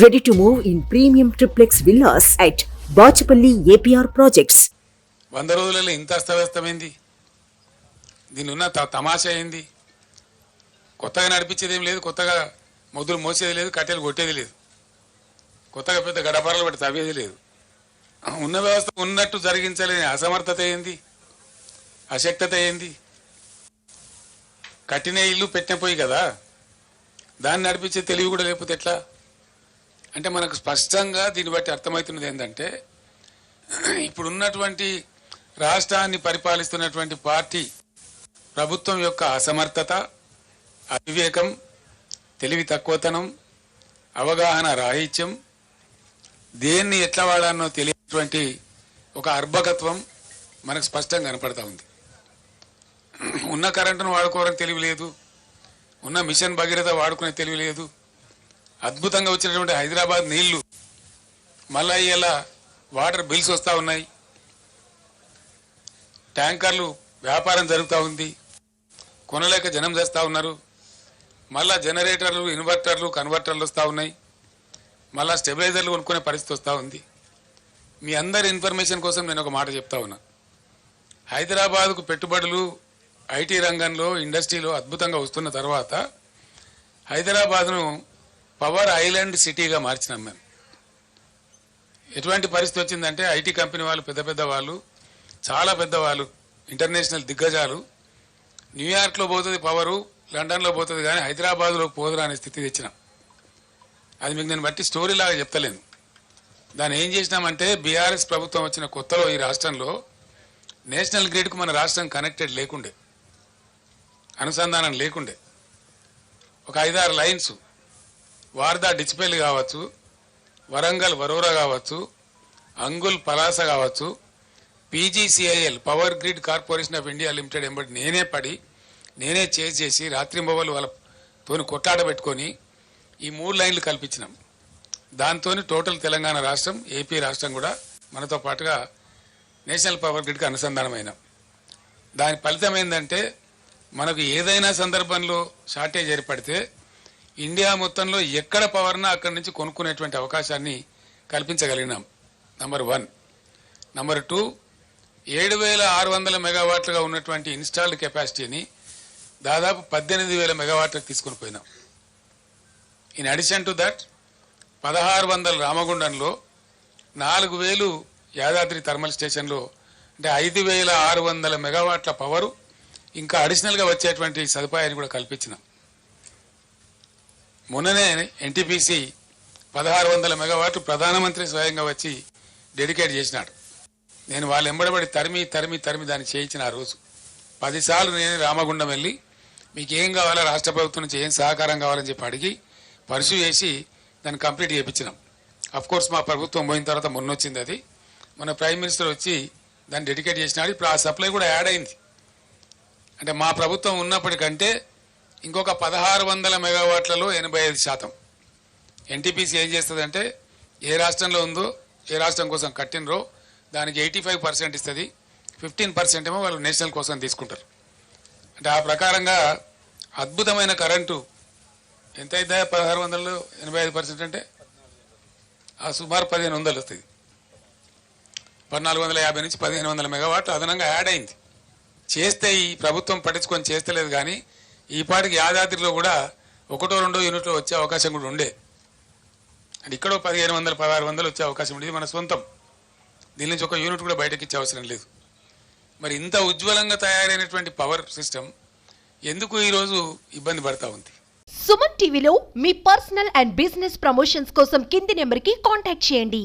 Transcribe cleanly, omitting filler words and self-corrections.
Ready to move in premium triplex villas at Bachapalli APR Projects. 100 రోజులలో ఇంత అస్తవ్యస్తమైంది. దీని ఉన్న తమాషా ఏంది? కొత్తగా నడిపించేది ఏం లేదు, కొత్తగా మొదలు మోసేది లేదు, కట్టెలు కొట్టేది లేదు, కొత్తగా పెద్ద గడపరలు పెట్టి తవ్వేది లేదు. ఉన్న వ్యవస్థ ఉన్నట్టు జరిగించలేని అసమర్థత ఏంది, అశక్తత ఏంది? కట్టిన ఇల్లు పెట్టిన పోయి కదా, దాన్ని నడిపించే తెలివి కూడా లేకపోతే ఎట్లా? అంటే మనకు స్పష్టంగా దీన్ని బట్టి అర్థమవుతున్నది ఏంటంటే, ఇప్పుడున్నటువంటి రాష్ట్రాన్ని పరిపాలిస్తున్నటువంటి పార్టీ ప్రభుత్వం యొక్క అసమర్థత, అవివేకం, తెలివి తక్కువతనం, అవగాహన రాహిత్యం, దేన్ని ఎట్లా వాడానో తెలియనటువంటి ఒక అర్భకత్వం మనకు స్పష్టంగా కనపడతా ఉంది. ఉన్న కరెంటును వాడుకోవడానికి తెలివి లేదు, ఉన్న మిషన్ భగీరథ వాడుకునే తెలివి లేదు, అద్భుతంగా వచ్చినటువంటి హైదరాబాద్ నీళ్లు మళ్ళా ఇలా వాటర్ బిల్స్ వస్తూ ఉన్నాయి, ట్యాంకర్లు వ్యాపారం జరుగుతూ ఉంది, కొనలేక జనం చేస్తూ ఉన్నారు, మళ్ళా జనరేటర్లు, ఇన్వర్టర్లు, కన్వర్టర్లు వస్తూ ఉన్నాయి, మళ్ళా స్టెబిలైజర్లు కొనుక్కునే పరిస్థితి వస్తూ ఉంది. మీ అందరి ఇన్ఫర్మేషన్ కోసం నేను ఒక మాట చెప్తా ఉన్నా. హైదరాబాద్కు పెట్టుబడులు ఐటీ రంగంలో, ఇండస్ట్రీలో అద్భుతంగా వస్తున్న తర్వాత హైదరాబాద్ను పవర్ ఐలాండ్ సిటీగా మార్చినాం మేము. ఎటువంటి పరిస్థితి వచ్చిందంటే, ఐటీ కంపెనీ వాళ్ళు, పెద్ద పెద్ద వాళ్ళు, చాలా పెద్దవాళ్ళు, ఇంటర్నేషనల్ దిగ్గజాలు, న్యూయార్క్లో పోతుంది పవరు, లండన్లో పోతుంది, కానీ హైదరాబాద్లో పోదురా అనే స్థితి తెచ్చినాం. అది మీకు నేను బట్టి స్టోరీ లాగా చెప్తలేను. దాన్ని ఏం చేసినామంటే, బీఆర్ఎస్ ప్రభుత్వం వచ్చిన కొత్తలో ఈ రాష్ట్రంలో నేషనల్ గ్రిడ్కు మన రాష్ట్రం కనెక్టెడ్ లేకుండే, అనుసంధానం లేకుండే. ఒక 5-6 లైన్స్, వార్దా డిచ్పల్లి కావచ్చు, వరంగల్ వరోరా కావచ్చు, అంగుల్ పలాస కావచ్చు, PGCIL power grid corporation of India limited ఎంబడి నేనే చేసి రాత్రింబవలు వాళ్ళతోని కొట్లాట పెట్టుకొని ఈ 3 లైన్లు కల్పించినాం. దాంతో టోటల్ తెలంగాణ రాష్ట్రం, ఏపీ రాష్ట్రం కూడా మనతో పాటుగా నేషనల్ పవర్ గ్రిడ్కి అనుసంధానమైన. దాని ఫలితం ఏంటంటే, మనకు ఏదైనా సందర్భంలో షార్టేజ్ ఏర్పడితే ఇండియా మొత్తంలో ఎక్కడ పవర్నా అక్కడి నుంచి కొనుక్కునేటువంటి అవకాశాన్ని కల్పించగలిగినాం. నంబర్ 1. నంబర్ 2, 7,600 మెగావాట్లుగా ఉన్నటువంటి ఇన్స్టాల్డ్ కెపాసిటీని దాదాపు 18,000 మెగావాట్లకు తీసుకుని పోయినాం. In addition to that, 1,600 రామగుండంలో, 4,000 Yadadri thermal స్టేషన్లో, అంటే 5,600 మెగావాట్ల పవరు ఇంకా అడిషనల్గా వచ్చేటువంటి సదుపాయాన్ని కూడా కల్పించినాం. మొన్ననే ఎన్టీపీసీ 1,600 మెగావాట్లు ప్రధానమంత్రి స్వయంగా వచ్చి డెడికేట్ చేసినాడు. నేను వాళ్ళు ఎంబడబడి తరిమి దాన్ని చేయించిన ఆ రోజు 10 సార్లు నేను రామగుండం వెళ్ళి, మీకు ఏం కావాలో రాష్ట్ర ప్రభుత్వం నుంచి ఏం సహకారం కావాలని చెప్పి అడిగి పర్సూ చేసి దాన్ని కంప్లీట్ చేయించినాం. కోర్స్ మా ప్రభుత్వం పోయిన తర్వాత మొన్నొచ్చింది అది. మన ప్రైమ్ మినిస్టర్ వచ్చి దాన్ని డెడికేట్ చేసినాడు. ఇప్పుడు ఆ సప్లై కూడా యాడ్ అయింది. అంటే మా ప్రభుత్వం ఉన్నప్పటికంటే ఇంకొక 1,600 మెగావాట్లలో 85%. ఎన్టీపీసీ ఏం చేస్తుందంటే, ఏ రాష్ట్రంలో ఉందో, ఏ రాష్ట్రం కోసం కట్టినరో దానికి 85% ఇస్తుంది, 15% ఏమో వాళ్ళు నేషనల్ కోసం తీసుకుంటారు. అంటే ఆ ప్రకారంగా అద్భుతమైన కరెంటు ఎంత అయితే 1,600లో 85% అంటే ఆ సుమారు 1,500 వస్తుంది. 1,450 నుంచి 1,500 మెగావాట్లు అదనంగా యాడ్ అయింది. చేస్తే ఈ ప్రభుత్వం పట్టించుకొని చేస్తలేదు, కానీ ఈ పాటికి యాదాద్రిలో కూడా 1-2 యూనిట్లు వచ్చే అవకాశం కూడా ఉండే. అంటే ఇక్కడ 1,500, 1,600 వచ్చే అవకాశం ఉండేది మన సొంతం. దీని నుంచి ఒక యూనిట్ కూడా బయటకి ఇచ్చే అవసరం లేదు. మరి ఇంత ఉజ్వలంగా తయారైనటువంటి పవర్ సిస్టమ్ ఎందుకు ఈరోజు ఇబ్బంది పడతా ఉంది? సుమన్ టీవీలో మీ పర్సనల్ అండ్ బిజినెస్ ప్రమోషన్స్ కోసం కింది నెంబర్కి కాంటాక్ట్ చేయండి.